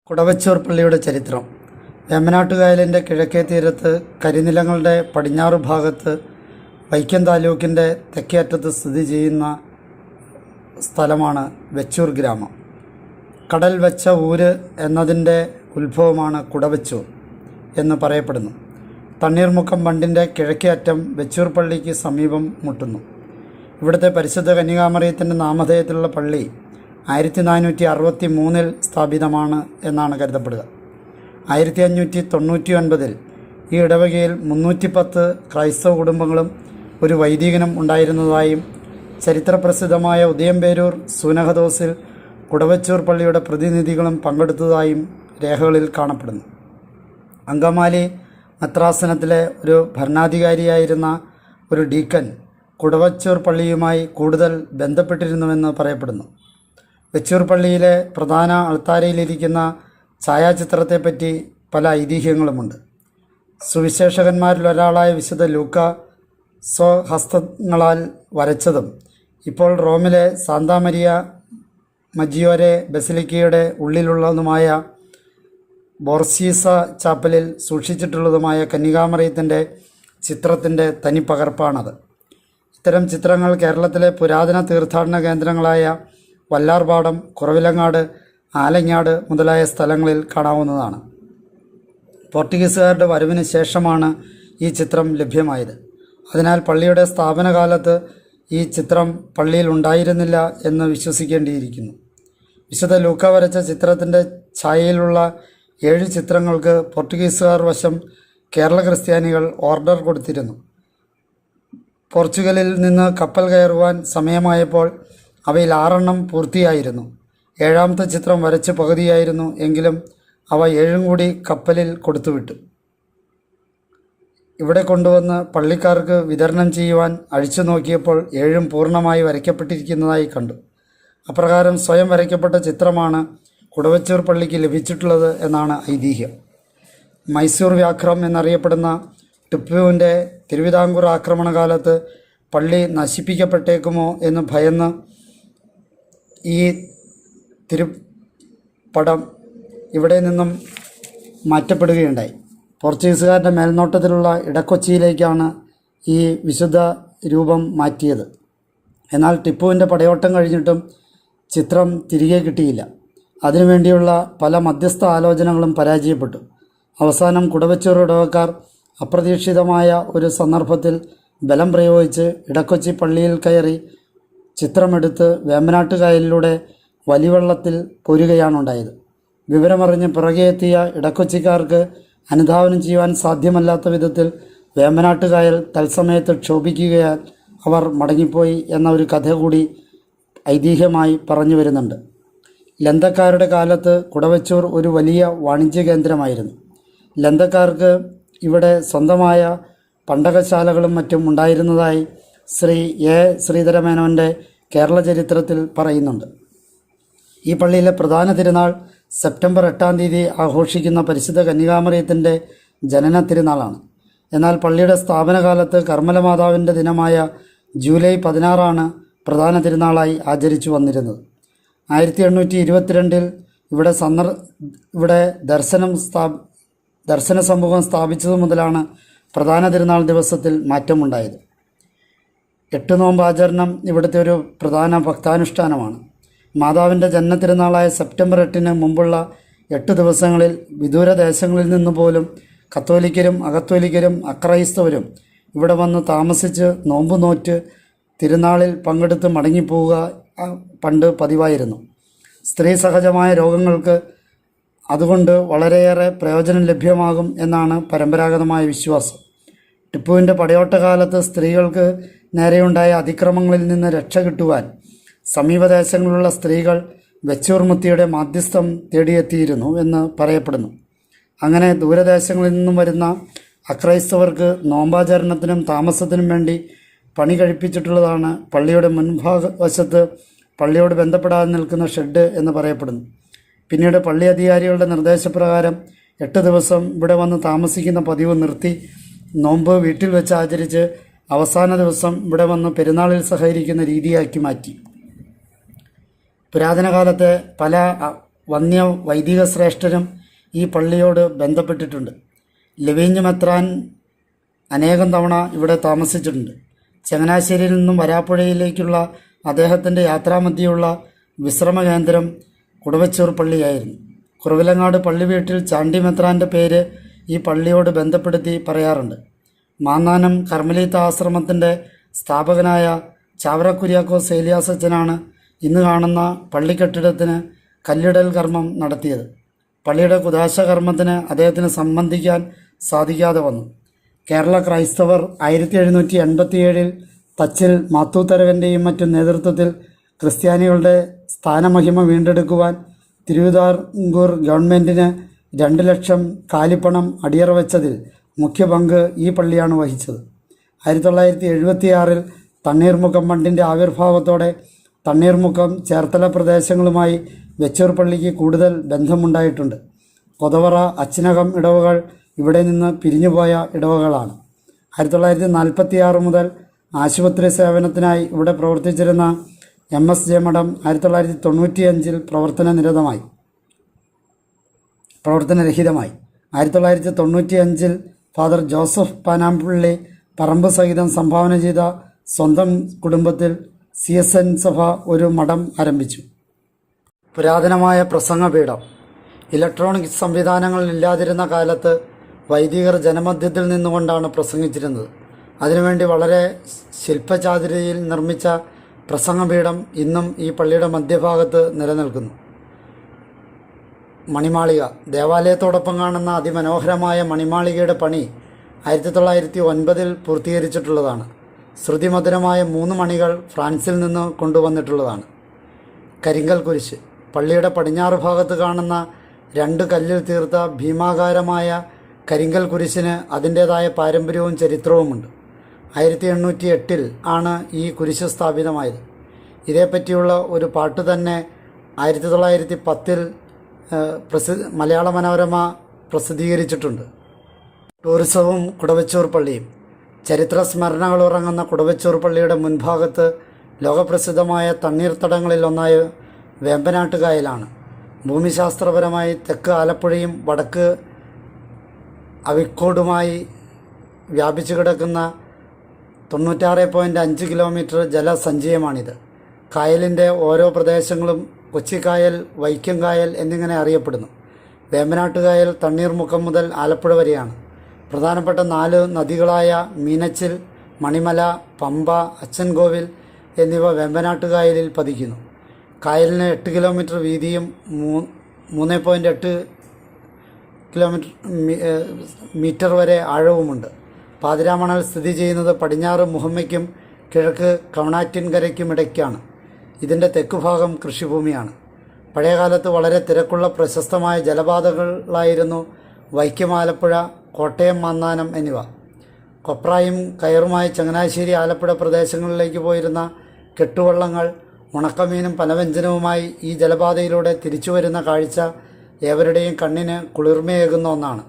കുടവച്ചൂർ പള്ളിയുടെ ചരിത്രം. വേമ്പനാട്ടുകായലിൻ്റെ കിഴക്കേ തീരത്ത് കരിനിലങ്ങളുടെ പടിഞ്ഞാറ് ഭാഗത്ത് വൈക്കം താലൂക്കിൻ്റെ തെക്കേ അറ്റത്ത് സ്ഥിതി ചെയ്യുന്ന സ്ഥലമാണ് വെച്ചൂർ ഗ്രാമം. കടൽ വെച്ച ഊര് എന്നതിൻ്റെ ഉത്ഭവമാണ് കുടവച്ചൂർ എന്ന് പറയപ്പെടുന്നു. തണ്ണീർമുക്കം ബണ്ടിൻ്റെ കിഴക്കേ അറ്റം വെച്ചൂർ പള്ളിക്ക് സമീപം മുട്ടുന്നു. ഇവിടുത്തെ പരിശുദ്ധ കന്യകാമറിയത്തിൻ്റെ നാമധേയത്തിലുള്ള പള്ളി 1463 സ്ഥാപിതമാണ് എന്നാണ് കരുതപ്പെടുക. 1599 ഈ ഇടവകയിൽ 310 ക്രൈസ്തവ കുടുംബങ്ങളും ഒരു വൈദികനും ഉണ്ടായിരുന്നതായും ചരിത്രപ്രസിദ്ധമായ ഉദയംപേരൂർ സൂനഹദോസിൽ കുടവച്ചൂർ പള്ളിയുടെ പ്രതിനിധികളും പങ്കെടുത്തതായും രേഖകളിൽ കാണപ്പെടുന്നു. അങ്കമാലി മദ്രാസനത്തിലെ ഒരു ഭരണാധികാരിയായിരുന്ന ഒരു ഡീക്കൻ കുടവച്ചൂർ പള്ളിയുമായി കൂടുതൽ ബന്ധപ്പെട്ടിരുന്നുവെന്ന് പറയപ്പെടുന്നു. വെച്ചൂർ പള്ളിയിലെ പ്രധാന അൾത്താരയിലിരിക്കുന്ന ഛായാചിത്രത്തെപ്പറ്റി പല ഐതിഹ്യങ്ങളുമുണ്ട്. സുവിശേഷകന്മാരിലൊരാളായ വിശുദ്ധ ലൂക്ക സ്വഹസ്തങ്ങളാൽ വരച്ചതും ഇപ്പോൾ റോമിലെ സാന്താ മരിയ മജിയോരെ ബസിലിക്കയുടെ ഉള്ളിലുള്ളതുമായ ബോർസീസ ചാപ്പലിൽ സൂക്ഷിച്ചിട്ടുള്ളതുമായ കന്യകാമറിയത്തിൻ്റെ ചിത്രത്തിൻ്റെ തനിപ്പകർപ്പാണത്. ഇത്തരം ചിത്രങ്ങൾ കേരളത്തിലെ പുരാതന തീർത്ഥാടന കേന്ദ്രങ്ങളായ വല്ലാർപാടം, കുറവിലങ്ങാട്, ആലങ്ങാട് മുതലായ സ്ഥലങ്ങളിൽ കാണാവുന്നതാണ്. പോർട്ടുഗീസുകാരുടെ വരവിന് ശേഷമാണ് ഈ ചിത്രം ലഭ്യമായത്. അതിനാൽ പള്ളിയുടെ സ്ഥാപനകാലത്ത് ഈ ചിത്രം പള്ളിയിൽ ഉണ്ടായിരുന്നില്ല എന്ന് വിശ്വസിക്കേണ്ടിയിരിക്കുന്നു. വിശുദ്ധ ലൂക്ക വരച്ച ചിത്രത്തിൻ്റെ ഛായയിലുള്ള 7 ചിത്രങ്ങൾക്ക് പോർട്ടുഗീസുകാർ വശം കേരള ക്രിസ്ത്യാനികൾ ഓർഡർ കൊടുത്തിരുന്നു. പോർച്ചുഗലിൽ നിന്ന് കപ്പൽ കയറുവാൻ സമയമായപ്പോൾ അവയിൽ 6 പൂർത്തിയായിരുന്നു. 7ാമത്തെ ചിത്രം വരച്ച് പകുതിയായിരുന്നു. എങ്കിലും അവ 7 കൂടി കപ്പലിൽ കൊടുത്തുവിട്ടു. ഇവിടെ കൊണ്ടുവന്ന് പള്ളിക്കാർക്ക് വിതരണം ചെയ്യുവാൻ അഴിച്ചു നോക്കിയപ്പോൾ 7 പൂർണ്ണമായി വരയ്ക്കപ്പെട്ടിരിക്കുന്നതായി കണ്ടു. അപ്രകാരം സ്വയം വരയ്ക്കപ്പെട്ട ചിത്രമാണ് കുടവച്ചൂർ പള്ളിക്ക് ലഭിച്ചിട്ടുള്ളത് എന്നാണ് ഐതിഹ്യം. മൈസൂർ വ്യാഘ്രം എന്നറിയപ്പെടുന്ന ടിപ്പുവിൻ്റെ തിരുവിതാംകൂർ ആക്രമണകാലത്ത് പള്ളി നശിപ്പിക്കപ്പെട്ടേക്കുമോ എന്ന് ഭയന്ന് ഈ തിരുപ്പടം ഇവിടെ നിന്നും മാറ്റപ്പെടുകയുണ്ടായി. പോർച്ചുഗീസുകാരുടെ മേൽനോട്ടത്തിലുള്ള ഇടക്കൊച്ചിയിലേക്കാണ് ഈ വിശുദ്ധ രൂപം മാറ്റിയത്. എന്നാൽ ടിപ്പുവിൻ്റെ പടയോട്ടം കഴിഞ്ഞിട്ടും ചിത്രം തിരികെ കിട്ടിയില്ല. അതിനുവേണ്ടിയുള്ള പല മധ്യസ്ഥ ആലോചനകളും പരാജയപ്പെട്ടു. അവസാനം കുടവച്ചൂർ ഇടവക്കാർ അപ്രതീക്ഷിതമായ ഒരു സന്ദർഭത്തിൽ ബലം പ്രയോഗിച്ച് ഇടക്കൊച്ചി പള്ളിയിൽ കയറി ചിത്രമെടുത്ത് വേമ്പനാട്ടുകായലിലൂടെ വലിവെള്ളത്തിൽ പോരുകയാണുണ്ടായത്. വിവരമറിഞ്ഞ് പിറകെ എത്തിയ ഇടക്കൊച്ചിക്കാർക്ക് അനുധാവനം ചെയ്യുവാൻ സാധ്യമല്ലാത്ത വിധത്തിൽ വേമ്പനാട്ടുകായൽ തത്സമയത്ത് ക്ഷോഭിക്കുകയാൽ അവർ മടങ്ങിപ്പോയി എന്ന ഒരു കഥ കൂടി ഐതിഹ്യമായി പറഞ്ഞു വരുന്നുണ്ട്. ലന്തക്കാരുടെ കാലത്ത് കുടവച്ചൂർ ഒരു വലിയ വാണിജ്യ കേന്ദ്രമായിരുന്നു. ലന്തക്കാർക്ക് ഇവിടെ സ്വന്തമായ പണ്ടകശാലകളും മറ്റും ഉണ്ടായിരുന്നതായി ശ്രീ എ ശ്രീധരമേനോൻ്റെ കേരള ചരിത്രത്തിൽ പറയുന്നുണ്ട്. ഈ പള്ളിയിലെ പ്രധാന തിരുനാൾ സെപ്റ്റംബർ 8-ാം തീയതി ആഘോഷിക്കുന്ന പരിശുദ്ധ കന്യകാമറിയത്തിൻ്റെ ജനന തിരുനാളാണ്. എന്നാൽ പള്ളിയുടെ സ്ഥാപനകാലത്ത് കർമ്മലമാതാവിൻ്റെ ദിനമായ ജൂലൈ 16 പ്രധാന തിരുനാളായി ആചരിച്ചു വന്നിരുന്നത്. 1822 ഇവിടെ ദർശന സമൂഹം സ്ഥാപിച്ചതു മുതലാണ് പ്രധാന തിരുനാൾ ദിവസത്തിൽ മാറ്റമുണ്ടായത്. 8 നോമ്പ് ആചരണം ഇവിടുത്തെ ഒരു പ്രധാന ഭക്താനുഷ്ഠാനമാണ്. മാതാവിൻ്റെ ജന്മതിരുനാളായ സെപ്റ്റംബർ 8-ന് മുമ്പുള്ള 8 ദിവസങ്ങളിൽ വിദൂര ദേശങ്ങളിൽ നിന്ന് പോലും കത്തോലിക്കരും അകത്തോലിക്കരും അക്രൈസ്തവരും ഇവിടെ വന്ന് താമസിച്ച് നോമ്പ് നോറ്റ് തിരുനാളിൽ പങ്കെടുത്ത് മടങ്ങിപ്പോവുക പണ്ട് പതിവായിരുന്നു. സ്ത്രീ സഹജമായ രോഗങ്ങൾക്ക് അതുകൊണ്ട് വളരെയേറെ പ്രയോജനം ലഭ്യമാകും എന്നാണ് പരമ്പരാഗതമായ വിശ്വാസം. ടിപ്പുവിൻ്റെ പടയോട്ടകാലത്ത് സ്ത്രീകൾക്ക് നേരെയുണ്ടായ അതിക്രമങ്ങളിൽ നിന്ന് രക്ഷ കിട്ടുവാൻ സമീപദേശങ്ങളിലുള്ള സ്ത്രീകൾ വെച്ചൂർ മുത്തിയുടെ മാധ്യസ്ഥം തേടിയെത്തിയിരുന്നു എന്ന് പറയപ്പെടുന്നു. അങ്ങനെ ദൂരദേശങ്ങളിൽ നിന്നും വരുന്ന അക്രൈസ്തവർക്ക് നോമ്പാചരണത്തിനും താമസത്തിനും വേണ്ടി പണി കഴിപ്പിച്ചിട്ടുള്ളതാണ് പള്ളിയുടെ മുൻഭാഗവശത്ത് പള്ളിയോട് ബന്ധപ്പെടാതെ നിൽക്കുന്ന ഷെഡ് എന്ന് പറയപ്പെടുന്നു. പിന്നീട് പള്ളി അധികാരികളുടെ നിർദ്ദേശപ്രകാരം 8 ദിവസം ഇവിടെ വന്ന് താമസിക്കുന്ന പതിവ് നിർത്തി നോമ്പ് വീട്ടിൽ വെച്ച് ആചരിച്ച് അവസാന ദിവസം ഇവിടെ വന്ന് പെരുന്നാളിൽ സഹകരിക്കുന്ന രീതിയാക്കി മാറ്റി. പുരാതന കാലത്തെ പല വന്യ വൈദിക ശ്രേഷ്ഠരും ഈ പള്ളിയോട് ബന്ധപ്പെട്ടിട്ടുണ്ട്. ലവീഞ്ഞ് മെത്രാൻ അനേകം തവണ ഇവിടെ താമസിച്ചിട്ടുണ്ട്. ചങ്ങനാശ്ശേരിയിൽ നിന്നും വരാപ്പുഴയിലേക്കുള്ള അദ്ദേഹത്തിൻ്റെ യാത്രാമധ്യയുള്ള വിശ്രമ കേന്ദ്രം കുടവച്ചൂർ പള്ളിയായിരുന്നു. കുറവിലങ്ങാട് പള്ളി വീട്ടിൽ ചാണ്ടി മെത്രാൻ്റെ പേര് ഈ പള്ളിയോട് ബന്ധപ്പെടുത്തി പറയാറുണ്ട്. മാന്നാനം കർമ്മലീത്ത ആശ്രമത്തിൻ്റെ സ്ഥാപകനായ ചാവറ കുര്യാക്കോസ് ഏലിയാസ് അച്ഛനാണ് ഇന്ന് കാണുന്ന പള്ളിക്കെട്ടിടത്തിന് കല്ലിടൽ കർമ്മം നടത്തിയത്. പള്ളിയുടെ കുദാശ കർമ്മത്തിന് അദ്ദേഹത്തിന് സംബന്ധിക്കാൻ സാധിക്കാതെ വന്നു. കേരള ക്രൈസ്തവർ 1787 തച്ചിൽ മാത്തൂത്തരകൻ്റെയും മറ്റും നേതൃത്വത്തിൽ ക്രിസ്ത്യാനികളുടെ സ്ഥാനമഹിമ വീണ്ടെടുക്കുവാൻ തിരുവിതാംകൂർ ഗവൺമെൻറ്റിന് 2 ലക്ഷം കാലിപ്പണം അടിയറ വെച്ചതിൽ മുഖ്യ പങ്ക് ഈ പള്ളിയാണ് വഹിച്ചത്. 1976 തണ്ണീർമുക്കം ബണ്ടിൻ്റെ ആവിർഭാവത്തോടെ തണ്ണീർമുക്കം ചേർത്തല പ്രദേശങ്ങളുമായി വെച്ചൂർ പള്ളിക്ക് കൂടുതൽ ബന്ധമുണ്ടായിട്ടുണ്ട്. കൊതവറ അച്ചിനകം ഇടവകൾ ഇവിടെ നിന്ന് പിരിഞ്ഞുപോയ ഇടവകളാണ്. 1946 മുതൽ ആശുപത്രി സേവനത്തിനായി ഇവിടെ പ്രവർത്തിച്ചിരുന്ന MSJ മഠം 1995 പ്രവർത്തനരഹിതമായി. 1995 ഫാദർ ജോസഫ് പാനാമ്പള്ളി പറമ്പ് സഹിതം സംഭാവന ചെയ്ത സ്വന്തം കുടുംബത്തിൽ CSN സഭ ഒരു മഠം ആരംഭിച്ചു. പുരാതനമായ പ്രസംഗപീഠം. ഇലക്ട്രോണിക് സംവിധാനങ്ങൾ ഇല്ലാതിരുന്ന കാലത്ത് വൈദികർ ജനമധ്യത്തിൽ നിന്നുകൊണ്ടാണ് പ്രസംഗിച്ചിരുന്നത്. അതിനുവേണ്ടി വളരെ ശില്പചാതുരിയിൽ നിർമ്മിച്ച പ്രസംഗപീഠം ഇന്നും ഈ പള്ളിയുടെ മധ്യഭാഗത്ത് നിലനിൽക്കുന്നു. മണിമാളിക. ദേവാലയത്തോടൊപ്പം കാണുന്ന അതിമനോഹരമായ മണിമാളികയുടെ പണി 1909 പൂർത്തീകരിച്ചിട്ടുള്ളതാണ്. ശ്രുതിമധുരമായ 3 മണികൾ ഫ്രാൻസിൽ നിന്ന് കൊണ്ടുവന്നിട്ടുള്ളതാണ്. കരിങ്കൽ കുരിശ്. പള്ളിയുടെ പടിഞ്ഞാറ് ഭാഗത്ത് കാണുന്ന 2 കല്ലിൽ തീർത്ത ഭീമാകാരമായ കരിങ്കൽ കുരിശിന് അതിൻ്റേതായ പാരമ്പര്യവും ചരിത്രവുമുണ്ട്. 1808 ആണ് ഈ കുരിശ് സ്ഥാപിതമായത്. ഇതേപ്പറ്റിയുള്ള ഒരു പാട്ട് തന്നെ 1910 മലയാള മനോരമ പ്രസിദ്ധീകരിച്ചിട്ടുണ്ട്. ടൂറിസവും കുടവച്ചൂർ പള്ളിയും. ചരിത്ര സ്മരണകൾ ഉറങ്ങുന്ന കുടവച്ചൂർ പള്ളിയുടെ മുൻഭാഗത്ത് ലോകപ്രസിദ്ധമായ തണ്ണീർത്തടങ്ങളിൽ ഒന്നായ വേമ്പനാട്ടുകായലാണ്. ഭൂമിശാസ്ത്രപരമായി തെക്ക് ആലപ്പുഴയും വടക്ക് അവിക്കോടുമായി വ്യാപിച്ചു കിടക്കുന്ന 96.5 കിലോമീറ്റർ ജലസഞ്ചയമാണിത്. കായലിൻ്റെ ഓരോ പ്രദേശങ്ങളും കൊച്ചിക്കായൽ, വൈക്കം കായൽ എന്നിങ്ങനെ അറിയപ്പെടുന്നു. വേമ്പനാട്ടുകായൽ തണ്ണീർമുക്കം മുതൽ ആലപ്പുഴ വരെയാണ്. പ്രധാനപ്പെട്ട 4 നദികളായ മീനച്ചിൽ, മണിമല, പമ്പ, അച്ചൻകോവിൽ എന്നിവ വേമ്പനാട്ടുകായലിൽ പതിക്കുന്നു. കായലിന് 8 കിലോമീറ്റർ വീതിയും 3.8 മീറ്റർ വരെ ആഴവുമുണ്ട്. പാതിരാമണൽ സ്ഥിതി ചെയ്യുന്നത് പടിഞ്ഞാറ് മുഹമ്മയ്ക്കും കിഴക്ക് കവണാറ്റിൻകരയ്ക്കും ഇടയ്ക്കാണ്. ഇതിൻ്റെ തെക്കുഭാഗം കൃഷിഭൂമിയാണ്. പഴയകാലത്ത് വളരെ തിരക്കുള്ള പ്രശസ്തമായ ജലപാതകളായിരുന്നു വൈക്കം, ആലപ്പുഴ, കോട്ടയം, മാന്നാനം എന്നിവ. കൊപ്രായും കയറുമായി ചങ്ങനാശ്ശേരി, ആലപ്പുഴ പ്രദേശങ്ങളിലേക്ക് പോയിരുന്ന കെട്ടുവള്ളങ്ങൾ ഉണക്കമീനും പലവ്യഞ്ജനവുമായി ഈ ജലപാതയിലൂടെ തിരിച്ചു വരുന്ന കാഴ്ച ഏവരുടെയും കണ്ണിന് കുളിർമയേകുന്ന ഒന്നാണ്.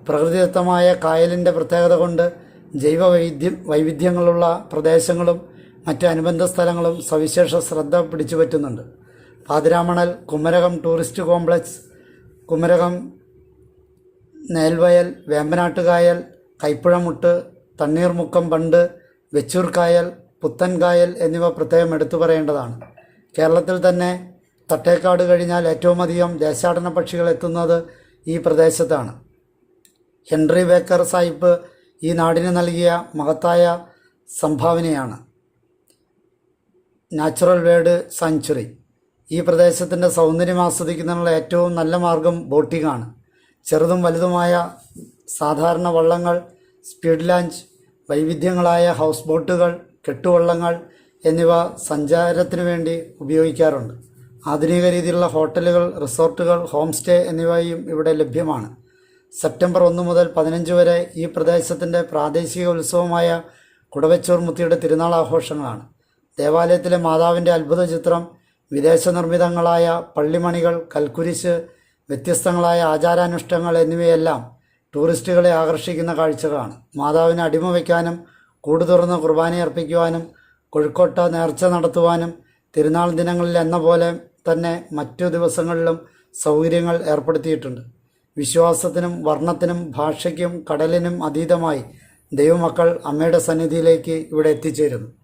പ്രകൃതിദത്തമായ കായലിൻ്റെ പ്രത്യേകത കൊണ്ട് വൈവിധ്യങ്ങളുള്ള പ്രദേശങ്ങളും മറ്റ് അനുബന്ധ സ്ഥലങ്ങളും സവിശേഷ ശ്രദ്ധ പിടിച്ചുപറ്റുന്നുണ്ട്. പാതിരാമണൽ, കുമരകം ടൂറിസ്റ്റ് കോംപ്ലക്സ്, കുമരകം നേൽവയൽ, വേമ്പനാട്ടുകായൽ, കൈപ്പുഴമുട്ട്, തണ്ണീർമുക്കം ബണ്ട്, വെച്ചൂർ കായൽ, പുത്തൻകായൽ എന്നിവ പ്രത്യേകം എടുത്തു പറയേണ്ടതാണ്. കേരളത്തിൽ തന്നെ തട്ടേക്കാട് കഴിഞ്ഞാൽ ഏറ്റവും അധികം ദേശാടന പക്ഷികൾ എത്തുന്നത് ഈ പ്രദേശത്താണ്. ഹെൻറി ബേക്കർ സാഹിബ് ഈ നാടിന് നൽകിയ മഹത്തായ സംഭാവനയാണ് നാച്ചുറൽ വേൾഡ് സാങ്ച്വറി. ഈ പ്രദേശത്തിൻ്റെ സൗന്ദര്യം ആസ്വദിക്കുന്നതിനുള്ള ഏറ്റവും നല്ല മാർഗം ബോട്ടിംഗ് ആണ്. ചെറുതും വലുതുമായ സാധാരണ വള്ളങ്ങൾ, സ്പീഡ് ലോഞ്ച്, വൈവിധ്യങ്ങളായ ഹൗസ് ബോട്ടുകൾ, കെട്ടുവള്ളങ്ങൾ എന്നിവ സഞ്ചാരത്തിന് വേണ്ടി ഉപയോഗിക്കാറുണ്ട്. ആധുനിക രീതിയിലുള്ള ഹോട്ടലുകൾ, റിസോർട്ടുകൾ, ഹോം സ്റ്റേ എന്നിവയും ഇവിടെ ലഭ്യമാണ്. സെപ്റ്റംബർ 1 മുതൽ 15 വരെ ഈ പ്രദേശത്തിൻ്റെ പ്രാദേശിക ഉത്സവമായ കുടവച്ചൂർ മുത്തിയുടെ തിരുനാൾ ആഘോഷങ്ങളാണ്. ദേവാലയത്തിലെ മാതാവിൻ്റെ അത്ഭുത ചിത്രം, വിദേശ നിർമ്മിതങ്ങളായ പള്ളിമണികൾ, കൽക്കുരിശ്, വ്യത്യസ്തങ്ങളായ ആചാരാനുഷ്ഠാനങ്ങൾ എന്നിവയെല്ലാം ടൂറിസ്റ്റുകളെ ആകർഷിക്കുന്ന കാഴ്ചകളാണ്. മാതാവിനെ അടിമ വയ്ക്കാനും കൂട് തുറന്ന് കുർബാനയർപ്പിക്കുവാനും കൊഴുക്കോട്ട നേർച്ച നടത്തുവാനും തിരുനാൾ ദിനങ്ങളിൽ എന്ന പോലെ തന്നെ മറ്റു ദിവസങ്ങളിലും സൗകര്യങ്ങൾ ഏർപ്പെടുത്തിയിട്ടുണ്ട്. വിശ്വാസത്തിനും വർണ്ണത്തിനും ഭാഷയ്ക്കും കടലിനും അതീതമായി ദൈവമക്കൾ അമ്മയുടെ സന്നിധിയിലേക്ക് ഇവിടെ എത്തിച്ചേരുന്നു.